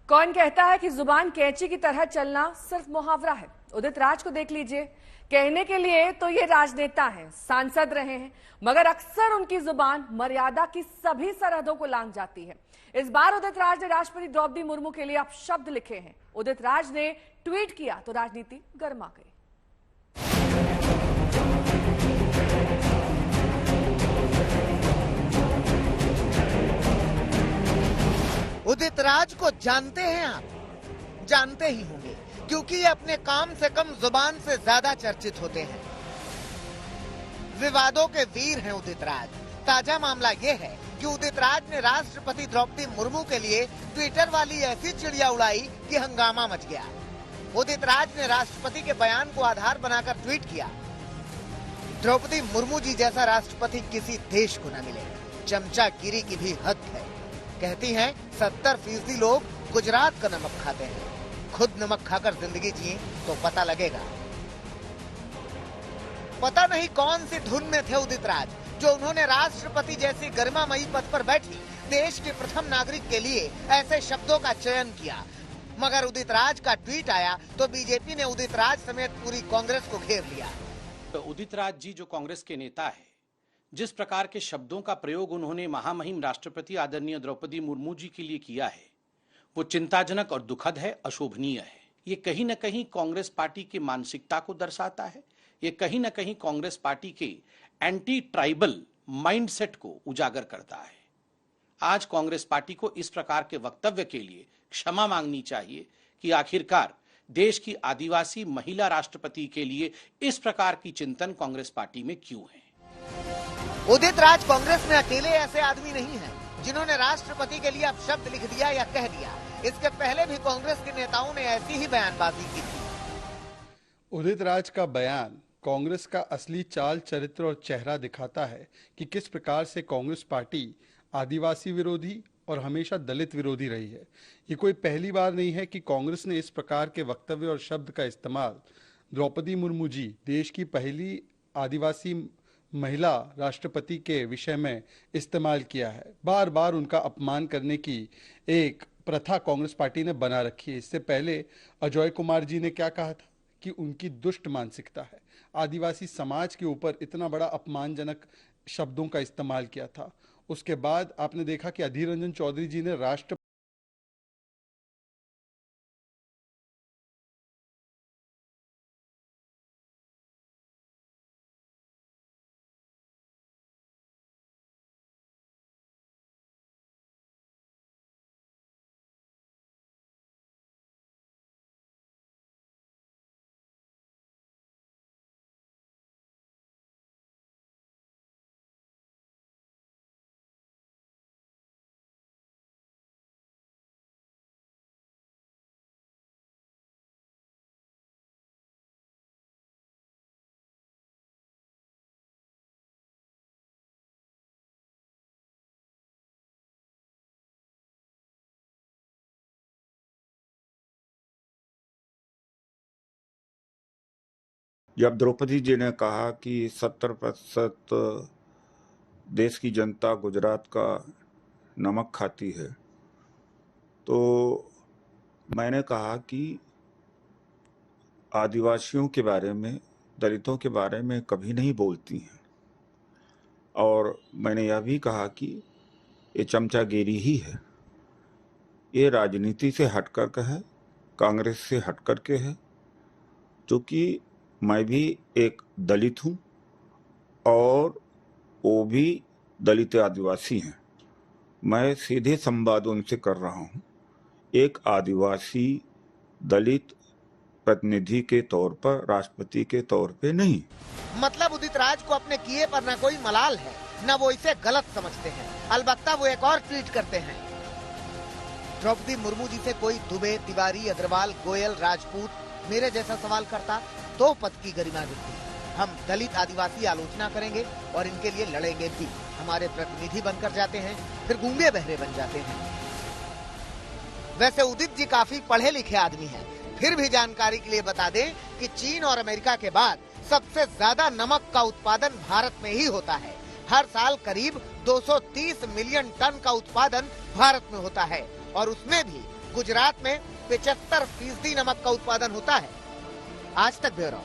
कौन कहता है कि जुबान कैंची की तरह चलना सिर्फ मुहावरा है। उदित राज को देख लीजिए। कहने के लिए तो ये राजनेता हैं, सांसद रहे हैं, मगर अक्सर उनकी जुबान मर्यादा की सभी सरहदों को लांघ जाती है। इस बार उदित राज ने राष्ट्रपति द्रौपदी मुर्मू के लिए अपशब्द लिखे हैं। उदित राज ने ट्वीट किया तो राजनीति गर्मा गई। उदित राज को जानते हैं आप? जानते ही होंगे, क्योंकि ये अपने काम से कम जुबान से ज्यादा चर्चित होते हैं। विवादों के वीर हैं उदित राज। ताजा मामला ये है कि उदित राज ने राष्ट्रपति द्रौपदी मुर्मू के लिए ट्विटर वाली ऐसी चिड़िया उड़ाई कि हंगामा मच गया। उदित राज ने राष्ट्रपति के बयान को आधार बनाकर ट्वीट किया, द्रौपदी मुर्मू जी जैसा राष्ट्रपति किसी देश को न मिले, चमचागिरी की भी हद है। कहती हैं 70% लोग गुजरात का नमक खाते हैं, खुद नमक खाकर जिंदगी जिए तो पता लगेगा। पता नहीं कौन सी धुन में थे उदित राज, जो उन्होंने राष्ट्रपति जैसी गरिमामयी पद पर बैठी देश के प्रथम नागरिक के लिए ऐसे शब्दों का चयन किया। मगर उदित राज का ट्वीट आया तो बीजेपी ने उदित राज समेत पूरी कांग्रेस को घेर लिया। तो उदित राज जी जो कांग्रेस के नेता है, जिस प्रकार के शब्दों का प्रयोग उन्होंने महामहिम राष्ट्रपति आदरणीय द्रौपदी मुर्मू जी के लिए किया है, वो चिंताजनक और दुखद है, अशोभनीय है। ये कहीं न कहीं कांग्रेस पार्टी की मानसिकता को दर्शाता है। ये कहीं न कहीं कांग्रेस पार्टी के एंटी ट्राइबल माइंडसेट को उजागर करता है। आज कांग्रेस पार्टी को इस प्रकार के वक्तव्य के लिए क्षमा मांगनी चाहिए कि आखिरकार देश की आदिवासी महिला राष्ट्रपति के लिए इस प्रकार की चिंतन कांग्रेस पार्टी में क्यों है। उदित राज कांग्रेस में अकेले ऐसे आदमी नहीं हैं जिन्होंने राष्ट्रपति के लिए अपशब्द लिख दिया या कह दिया। इसके पहले भी कांग्रेस के नेताओं ने ऐसी ही बयानबाजी की थी। उदित राज का बयान कांग्रेस का असली चाल चरित्र और चेहरा दिखाता है कि किस प्रकार से कांग्रेस पार्टी आदिवासी विरोधी और हमेशा दलित विरोधी रही है। ये कोई पहली बार नहीं है कि कांग्रेस ने इस प्रकार के वक्तव्य और शब्द का इस्तेमाल द्रौपदी मुर्मू जी, देश की पहली आदिवासी महिला राष्ट्रपति के विषय में इस्तेमाल किया है। बार बार उनका अपमान करने की एक प्रथा कांग्रेस पार्टी ने बना रखी है। इससे पहले अजय कुमार जी ने क्या कहा था कि उनकी दुष्ट मानसिकता है। आदिवासी समाज के ऊपर इतना बड़ा अपमानजनक शब्दों का इस्तेमाल किया था। उसके बाद आपने देखा कि अधीर रंजन चौधरी जी ने राष्ट्र जब द्रौपदी जी ने कहा कि 70% देश की जनता गुजरात का नमक खाती है, तो मैंने कहा कि आदिवासियों के बारे में, दलितों के बारे में कभी नहीं बोलती हैं। और मैंने यह भी कहा कि ये चमचागिरी ही है, ये राजनीति से हट कर है, कांग्रेस से हट कर के है, जो कि मैं भी एक दलित हूँ और वो भी दलित आदिवासी हैं। मैं सीधे संवाद उनसे कर रहा हूँ, एक आदिवासी दलित प्रतिनिधि के तौर पर, राष्ट्रपति के तौर पे नहीं। मतलब उदित राज को अपने किए पर न कोई मलाल है, न वो इसे गलत समझते हैं। अलबत्ता वो एक और ट्वीट करते हैं, द्रौपदी मुर्मू जी से कोई दुबे, तिवारी, अग्रवाल, गोयल, राजपूत मेरे जैसा सवाल करता तो पद की गरिमा गिरती। हम दलित आदिवासी आलोचना करेंगे और इनके लिए लड़ेंगे भी। हमारे प्रतिनिधि बनकर जाते हैं, फिर गूंगे बहरे बन जाते हैं। वैसे उदित जी काफी पढ़े लिखे आदमी हैं, फिर भी जानकारी के लिए बता दें कि चीन और अमेरिका के बाद सबसे ज्यादा नमक का उत्पादन भारत में ही होता है। हर साल करीब 230 मिलियन टन का उत्पादन भारत में होता है और उसमें भी गुजरात में 75% नमक का उत्पादन होता है। आज तक ब्यूरो।